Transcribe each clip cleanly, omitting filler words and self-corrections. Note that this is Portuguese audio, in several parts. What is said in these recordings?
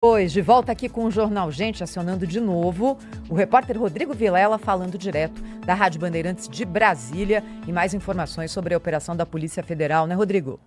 Pois, de volta aqui com o Jornal Gente, acionando de novo o repórter Rodrigo Vilela falando direto da Rádio Bandeirantes de Brasília e mais informações sobre a operação da Polícia Federal, né, Rodrigo?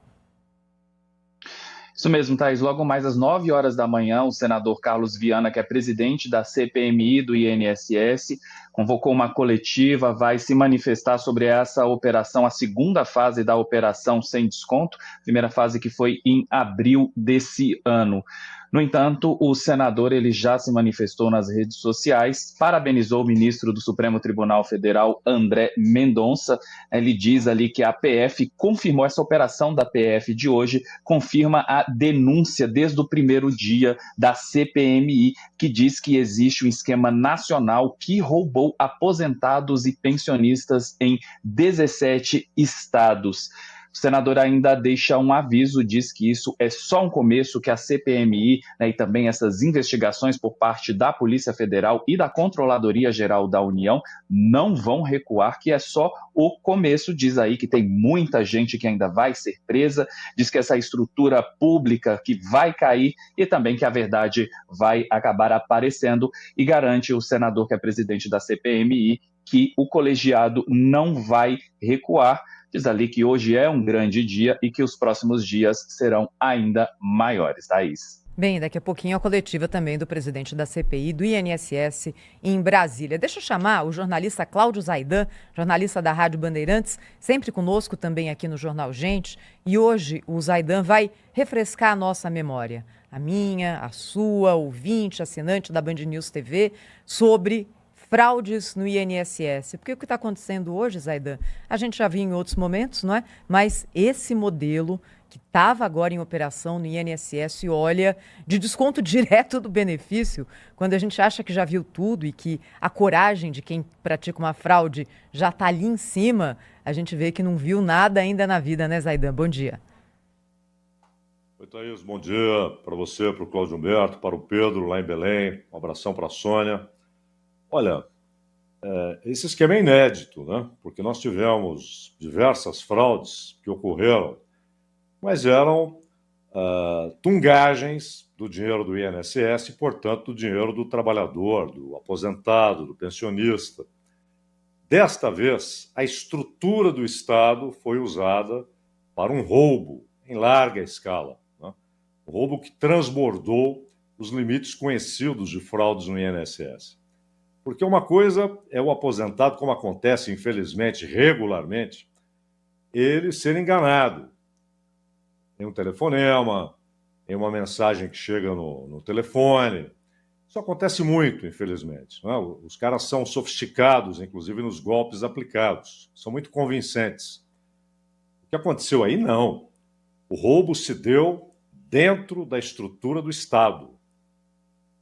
Isso mesmo, Thaís. Logo mais às 9 horas da manhã, o senador Carlos Viana, que é presidente da CPMI do INSS, convocou uma coletiva, vai se manifestar sobre essa operação, a segunda fase da operação sem desconto, primeira fase que foi em abril desse ano. No entanto, o senador ele já se manifestou nas redes sociais, parabenizou o ministro do Supremo Tribunal Federal, André Mendonça. Ele diz ali que a PF confirmou essa operação da PF de hoje, confirma a denúncia desde o primeiro dia da CPMI, que diz que existe um esquema nacional que roubou aposentados e pensionistas em 17 estados. O senador ainda deixa um aviso, diz que isso é só um começo, que a CPMI, né, e também essas investigações por parte da Polícia Federal e da Controladoria Geral da União não vão recuar, que é só o começo. Diz aí que tem muita gente que ainda vai ser presa, diz que essa estrutura pública que vai cair e também que a verdade vai acabar aparecendo, e garante o senador que é presidente da CPMI que o colegiado não vai recuar. Diz ali que hoje é um grande dia e que os próximos dias serão ainda maiores. Thaís. Bem, daqui a pouquinho a coletiva também do presidente da CPI, do INSS, em Brasília. Deixa eu chamar o jornalista Cláudio Zaidan, jornalista da Rádio Bandeirantes, sempre conosco também aqui no Jornal Gente. E hoje o Zaidan vai refrescar a nossa memória, a minha, a sua, ouvinte, assinante da Band News TV, sobre fraudes no INSS. Porque o que está acontecendo hoje, Zaidan, a gente já viu em outros momentos, não é? Mas esse modelo que estava agora em operação no INSS, olha, de desconto direto do benefício, quando a gente acha que já viu tudo e que a coragem de quem pratica uma fraude já está ali em cima, a gente vê que não viu nada ainda na vida, né, Zaidan? Bom dia. Oi, Thaís, bom dia para você, para o Cláudio Humberto, para o Pedro lá em Belém, um abração para a Sônia. Olha, esse esquema é inédito, né? Porque nós tivemos diversas fraudes que ocorreram, mas eram tungagens do dinheiro do INSS e, portanto, do dinheiro do trabalhador, do aposentado, do pensionista. Desta vez, a estrutura do Estado foi usada para um roubo em larga escala, né? Um roubo que transbordou os limites conhecidos de fraudes no INSS. Porque uma coisa é o aposentado, como acontece, infelizmente, regularmente, ele ser enganado em um telefonema, em uma mensagem que chega no telefone. Isso acontece muito, infelizmente, não é? Os caras são sofisticados, inclusive, nos golpes aplicados. São muito convincentes. O que aconteceu aí, não. O roubo se deu dentro da estrutura do Estado.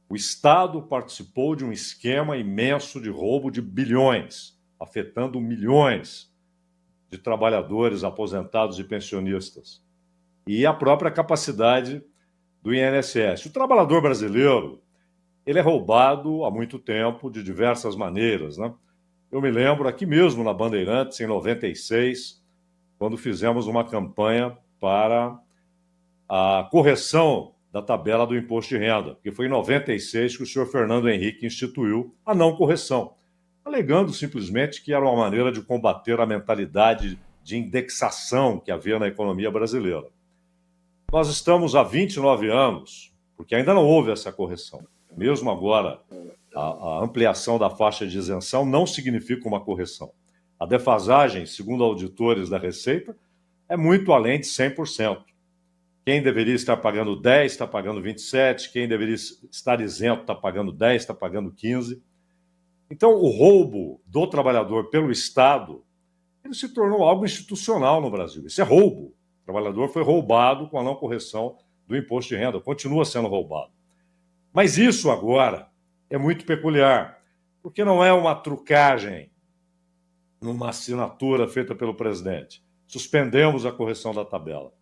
O Estado participou de um esquema imenso de roubo de bilhões, afetando milhões de trabalhadores, aposentados e pensionistas. E a própria capacidade do INSS. O trabalhador brasileiro, ele é roubado há muito tempo, de diversas maneiras, né? Eu me lembro aqui mesmo na Bandeirantes, em 96, quando fizemos uma campanha para a correção da tabela do imposto de renda, que foi em 96 que o senhor Fernando Henrique instituiu a não correção, alegando simplesmente que era uma maneira de combater a mentalidade de indexação que havia na economia brasileira. Nós estamos há 29 anos, porque ainda não houve essa correção. Mesmo agora, a ampliação da faixa de isenção não significa uma correção. A defasagem, segundo auditores da Receita, é muito além de 100%. Quem deveria estar pagando 10 está pagando 27, quem deveria estar isento está pagando 10, está pagando 15. Então, o roubo do trabalhador pelo Estado, ele se tornou algo institucional no Brasil. Isso é roubo. O trabalhador foi roubado com a não correção do imposto de renda, continua sendo roubado. Mas isso agora é muito peculiar, porque não é uma trucagem numa assinatura feita pelo presidente. Suspendemos a correção da tabela.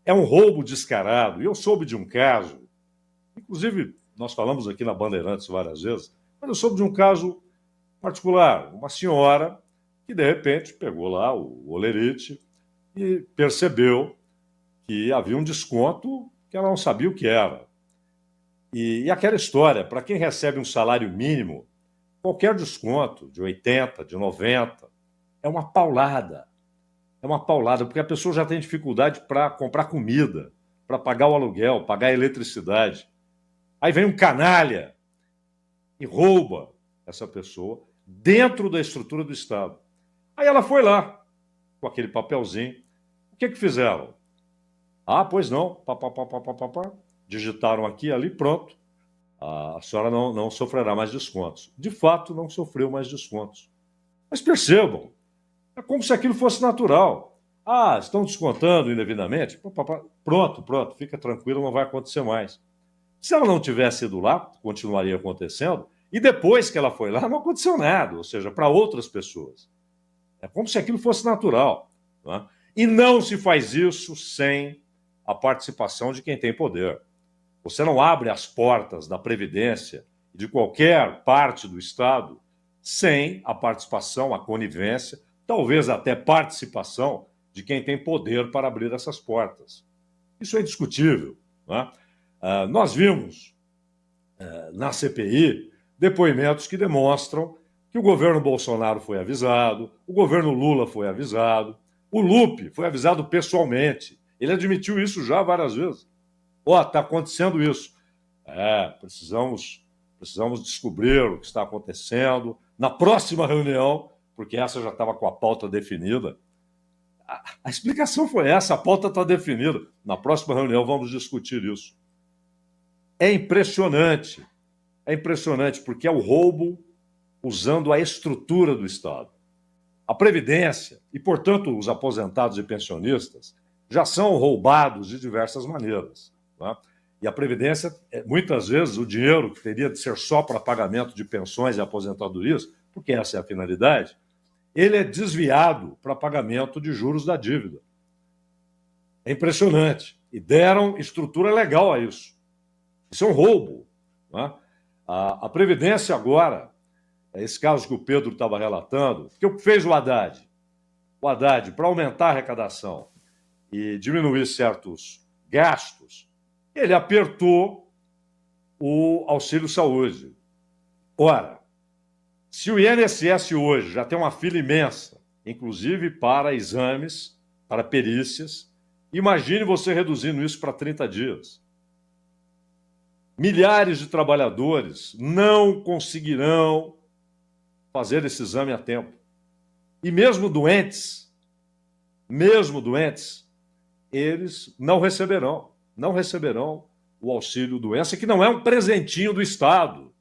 É um roubo descarado. E eu soube de um caso, inclusive nós falamos aqui na Bandeirantes várias vezes, mas eu soube de um caso particular, uma senhora que de repente pegou lá o holerite e percebeu que havia um desconto que ela não sabia o que era. E aquela história, para quem recebe um salário mínimo, qualquer desconto de 80, de 90, é uma paulada. É uma paulada, porque a pessoa já tem dificuldade para comprar comida, para pagar o aluguel, pagar a eletricidade. Aí vem um canalha e rouba essa pessoa dentro da estrutura do Estado. Aí ela foi lá, com aquele papelzinho. O que fizeram? Ah, pois não. Digitaram aqui, ali, pronto. A senhora não sofrerá mais descontos. De fato, não sofreu mais descontos. Mas percebam, é como se aquilo fosse natural. Ah, estão descontando indevidamente? Pronto, fica tranquilo, não vai acontecer mais. Se ela não tivesse ido lá, continuaria acontecendo, e depois que ela foi lá, não aconteceu nada, ou seja, para outras pessoas. É como se aquilo fosse natural. Né? E não se faz isso sem a participação de quem tem poder. Você não abre as portas da Previdência e de qualquer parte do Estado sem a participação, a conivência, talvez até participação de quem tem poder para abrir essas portas. Isso é indiscutível. Né? Nós vimos na CPI depoimentos que demonstram que o governo Bolsonaro foi avisado, o governo Lula foi avisado, o Lupe foi avisado pessoalmente. Ele admitiu isso já várias vezes. Está acontecendo isso. Precisamos descobrir o que está acontecendo. Na próxima reunião, porque essa já estava com a pauta definida, a explicação foi essa, a pauta está definida. Na próxima reunião vamos discutir isso. É impressionante porque é o roubo usando a estrutura do Estado. A Previdência, e portanto os aposentados e pensionistas, já são roubados de diversas maneiras. Né? E a Previdência, muitas vezes, o dinheiro que teria de ser só para pagamento de pensões e aposentadorias, porque essa é a finalidade, ele é desviado para pagamento de juros da dívida. É impressionante. E deram estrutura legal a isso. Isso é um roubo. Né? A Previdência agora, esse caso que o Pedro estava relatando, o que fez o Haddad? O Haddad, para aumentar a arrecadação e diminuir certos gastos, ele apertou o auxílio-saúde. Ora, se o INSS hoje já tem uma fila imensa, inclusive para exames, para perícias, imagine você reduzindo isso para 30 dias. Milhares de trabalhadores não conseguirão fazer esse exame a tempo. E mesmo doentes, eles não receberão o auxílio-doença, que não é um presentinho do Estado.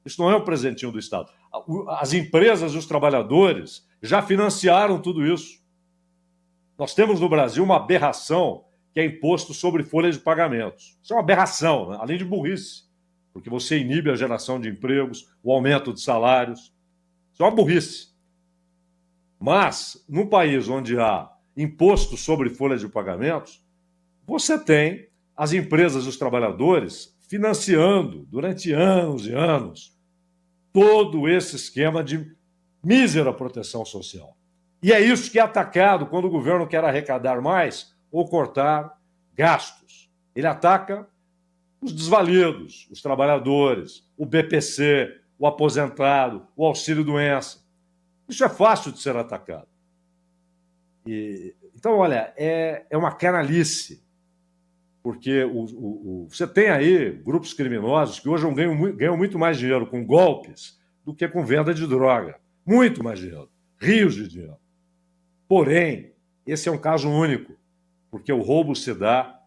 Isso não é um presentinho do Estado. As empresas e os trabalhadores já financiaram tudo isso. Nós temos no Brasil uma aberração que é imposto sobre folha de pagamentos. Isso é uma aberração, né? Além de burrice, porque você inibe a geração de empregos, o aumento de salários. Isso é uma burrice. Mas, num país onde há imposto sobre folha de pagamentos, você tem as empresas e os trabalhadores financiando, durante anos e anos, todo esse esquema de mísera proteção social. E é isso que é atacado quando o governo quer arrecadar mais ou cortar gastos. Ele ataca os desvalidos, os trabalhadores, o BPC, o aposentado, o auxílio-doença. Isso é fácil de ser atacado. Então, olha, é uma canalice, porque você tem aí grupos criminosos que hoje ganham muito mais dinheiro com golpes do que com venda de droga. Muito mais dinheiro. Rios de dinheiro. Porém, esse é um caso único, porque o roubo se dá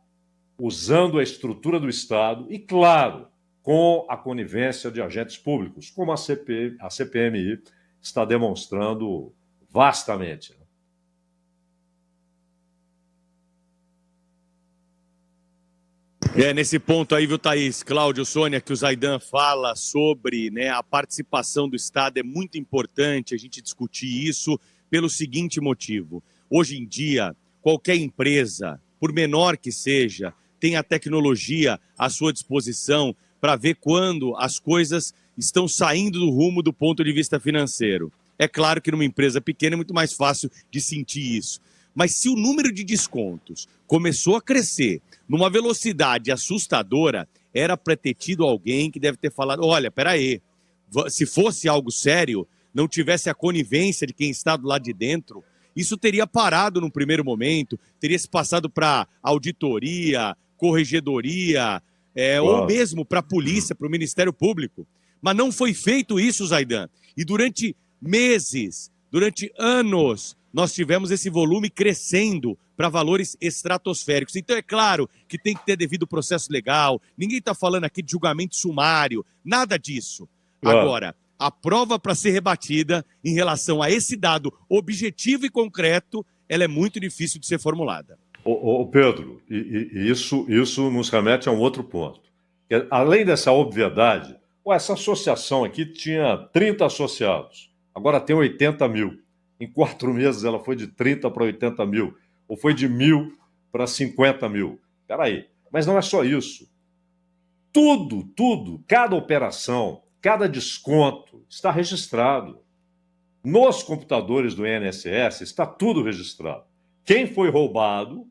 usando a estrutura do Estado e, claro, com a conivência de agentes públicos, como a CPMI está demonstrando vastamente. Nesse ponto aí, viu, Thaís, Cláudio, Sônia, que o Zaidan fala sobre, né, a participação do Estado, é muito importante a gente discutir isso pelo seguinte motivo. Hoje em dia, qualquer empresa, por menor que seja, tem a tecnologia à sua disposição para ver quando as coisas estão saindo do rumo do ponto de vista financeiro. É claro que numa empresa pequena é muito mais fácil de sentir isso. Mas se o número de descontos começou a crescer numa velocidade assustadora, era para ter tido alguém que deve ter falado, olha, peraí, se fosse algo sério, não tivesse a conivência de quem está do lado de dentro, isso teria parado num primeiro momento, teria se passado para auditoria, corregedoria, ou mesmo para a polícia, para o Ministério Público. Mas não foi feito isso, Zaidan. E durante meses, durante anos, nós tivemos esse volume crescendo para valores estratosféricos. Então é claro que tem que ter devido processo legal, ninguém está falando aqui de julgamento sumário, nada disso. Agora, a prova para ser rebatida em relação a esse dado objetivo e concreto, ela é muito difícil de ser formulada. Ô Pedro, isso nos remete a um outro ponto. Além dessa obviedade, essa associação aqui tinha 30 associados, agora tem 80 mil. Em 4 meses ela foi de 30 para 80 mil, ou foi de 1.000 para 50 mil. Peraí, mas não é só isso. Tudo, cada operação, cada desconto está registrado. Nos computadores do INSS está tudo registrado. Quem foi roubado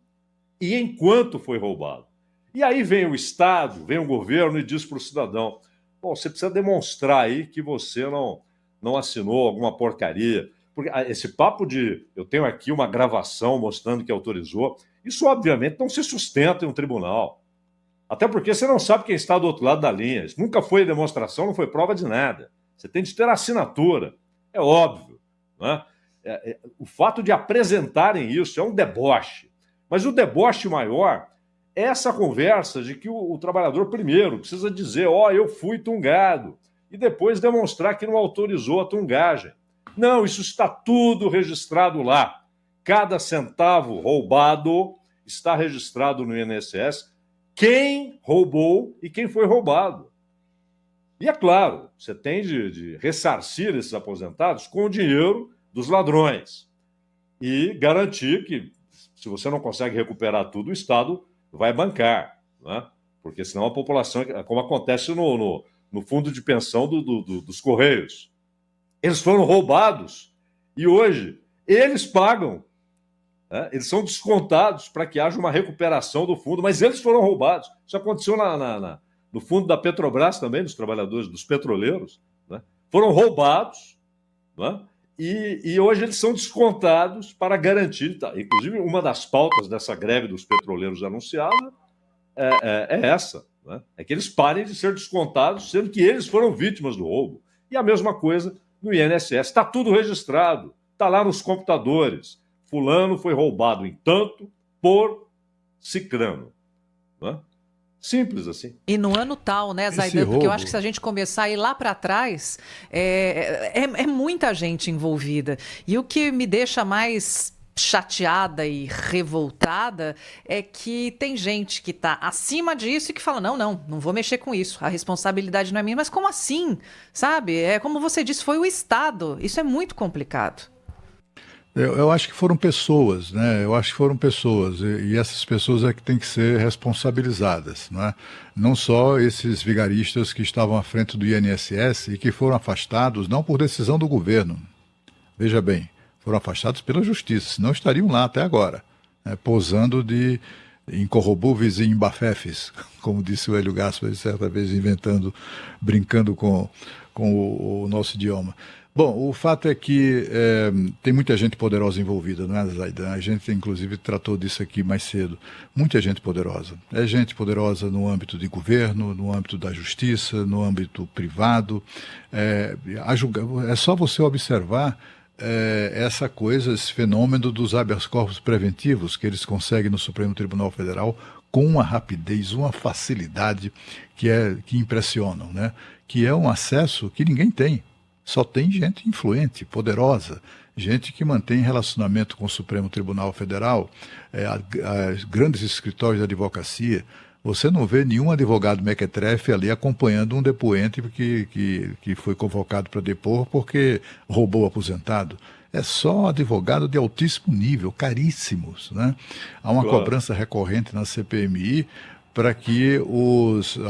e em quanto foi roubado. E aí vem o Estado, vem o governo e diz para o cidadão, bom, você precisa demonstrar aí que você não assinou alguma porcaria. Porque esse papo de eu tenho aqui uma gravação mostrando que autorizou, isso obviamente não se sustenta em um tribunal. Até porque você não sabe quem está do outro lado da linha. Isso nunca foi demonstração, não foi prova de nada. Você tem de ter assinatura. É óbvio. Né? O fato de apresentarem isso é um deboche. Mas o deboche maior é essa conversa de que o trabalhador primeiro precisa dizer, eu fui tungado, e depois demonstrar que não autorizou a tungagem. Não, isso está tudo registrado lá. Cada centavo roubado está registrado no INSS, quem roubou e quem foi roubado. E é claro, você tem de ressarcir esses aposentados com o dinheiro dos ladrões e garantir que, se você não consegue recuperar tudo, o Estado vai bancar, né? Porque senão a população, como acontece no fundo de pensão dos Correios, eles foram roubados e hoje eles pagam, né? Eles são descontados para que haja uma recuperação do fundo, mas eles foram roubados. Isso aconteceu no fundo da Petrobras também, dos trabalhadores, dos petroleiros, né? Foram roubados, né? E hoje eles são descontados para garantir. Inclusive, uma das pautas dessa greve dos petroleiros anunciada é essa, né? É que eles parem de ser descontados, sendo que eles foram vítimas do roubo. E a mesma coisa no INSS. Está tudo registrado, está lá nos computadores. Fulano foi roubado em tanto por cicrano. Né? Simples assim. E no ano tal, né, Zaidan? Porque eu acho que se a gente começar a ir lá para trás, é muita gente envolvida. E o que me deixa mais chateada e revoltada é que tem gente que está acima disso e que fala, não vou mexer com isso, a responsabilidade não é minha. Mas como assim? Sabe? Como você disse, foi o Estado. Isso é muito complicado. Eu acho que foram pessoas, né? Eu acho que foram pessoas, e essas pessoas é que têm que ser responsabilizadas, né? Não só esses vigaristas que estavam à frente do INSS e que foram afastados não por decisão do governo. Veja bem, foram afastados pela justiça, senão estariam lá até agora, né? Posando de incorrobúveis e embafefes, como disse o Hélio Gaspar certa vez, brincando com o nosso idioma. Bom, o fato é que tem muita gente poderosa envolvida, não é, Zaidan? A gente, inclusive, tratou disso aqui mais cedo. Muita gente poderosa. É gente poderosa no âmbito de governo, no âmbito da justiça, no âmbito privado. É só você observar essa coisa, esse fenômeno dos habeas corpus preventivos que eles conseguem no Supremo Tribunal Federal com uma rapidez, uma facilidade que impressionam, né? Que é um acesso que ninguém tem. Só tem gente influente, poderosa, gente que mantém relacionamento com o Supremo Tribunal Federal, grandes escritórios de advocacia. Você não vê nenhum advogado mequetrefe ali acompanhando um depoente que foi convocado para depor porque roubou o aposentado. É só advogado de altíssimo nível, caríssimos, né? Há uma cobrança recorrente na CPMI para que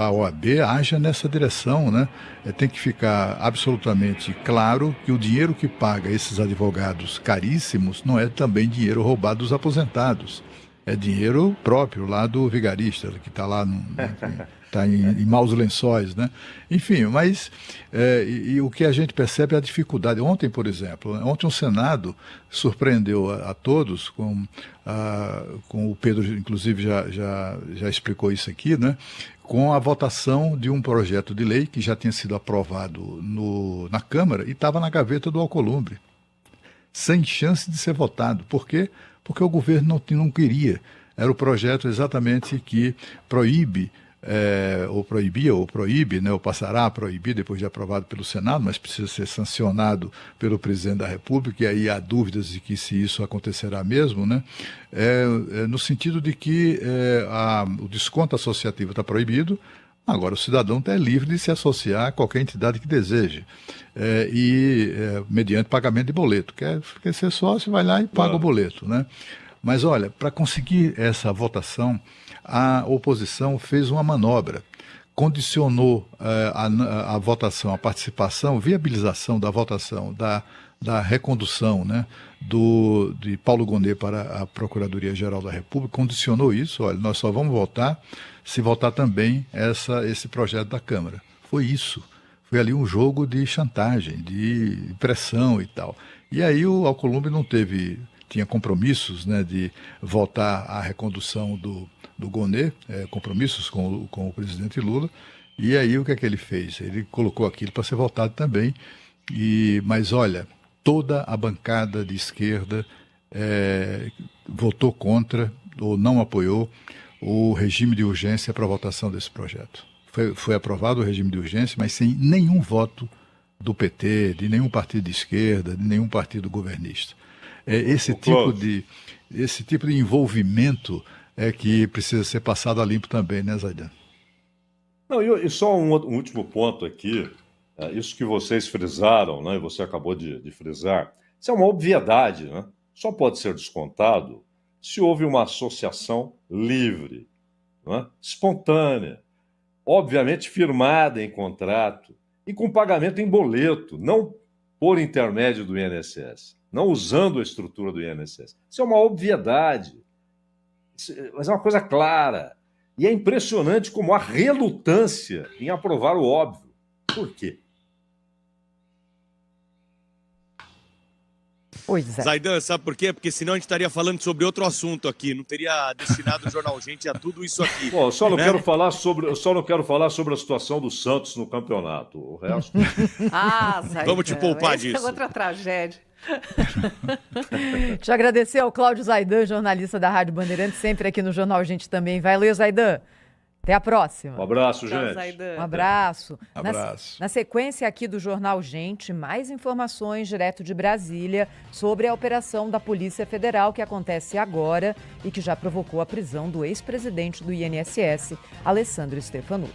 a OAB haja nessa direção, né? Tem que ficar absolutamente claro que o dinheiro que paga esses advogados caríssimos não é também dinheiro roubado dos aposentados. É dinheiro próprio lá do vigarista, que está lá tá em maus lençóis, né? Enfim, mas e o que a gente percebe é a dificuldade. Ontem, por exemplo, o Senado surpreendeu a todos com o Pedro, inclusive, já explicou isso aqui, né? Com a votação de um projeto de lei que já tinha sido aprovado na Câmara e estava na gaveta do Alcolumbre, sem chance de ser votado. Por quê? Porque o governo não queria. Era o projeto exatamente que proíbe, ou proíbe, né, ou passará a proibir depois de aprovado pelo Senado, mas precisa ser sancionado pelo presidente da República, e aí há dúvidas de que se isso acontecerá mesmo, né, no sentido de que o desconto associativo está proibido. Agora, o cidadão está livre de se associar a qualquer entidade que deseje, mediante pagamento de boleto. Quer ser sócio, vai lá e paga o boleto, né? Mas, olha, para conseguir essa votação, a oposição fez uma manobra, condicionou a votação, a participação, viabilização da votação, da recondução, né, de Paulo Gonet para a Procuradoria-Geral da República, condicionou isso. Olha, nós só vamos votar se votar também esse projeto da Câmara. Foi isso. Foi ali um jogo de chantagem, de pressão e tal. E aí o Alcolumbre tinha compromissos, né, de votar a recondução do Gonet, compromissos com o presidente Lula, e aí o que é que ele fez? Ele colocou aquilo para ser votado também, mas olha, toda a bancada de esquerda votou contra ou não apoiou o regime de urgência para a votação desse projeto. Foi aprovado o regime de urgência, mas sem nenhum voto do PT, de nenhum partido de esquerda, de nenhum partido governista. Esse tipo de envolvimento é que precisa ser passado a limpo também, né, Zaidan? Não, e só um último ponto aqui, isso que vocês frisaram, né, e você acabou de frisar, isso é uma obviedade, né? Só pode ser descontado se houve uma associação livre, né, espontânea, obviamente firmada em contrato e com pagamento em boleto, não por intermédio do INSS. Não usando a estrutura do INSS. Isso é uma obviedade, mas é uma coisa clara. E é impressionante como há relutância em aprovar o óbvio. Por quê? Pois é. Zaidan, sabe por quê? Porque senão a gente estaria falando sobre outro assunto aqui, não teria destinado o Jornal Gente a tudo isso aqui. Bom, eu só não quero falar sobre a situação do Santos no campeonato. O resto... Zaidan, vamos te poupar disso. É outra tragédia. Deixa eu agradecer ao Cláudio Zaidan, jornalista da Rádio Bandeirantes, sempre aqui no Jornal Gente também. Valeu, Zaidan. Até a próxima. Um abraço, Tchau, gente. Zaidan. Um abraço. Abraço. Na sequência aqui do Jornal Gente, mais informações direto de Brasília sobre a operação da Polícia Federal que acontece agora e que já provocou a prisão do ex-presidente do INSS, Alessandro Stefanuto.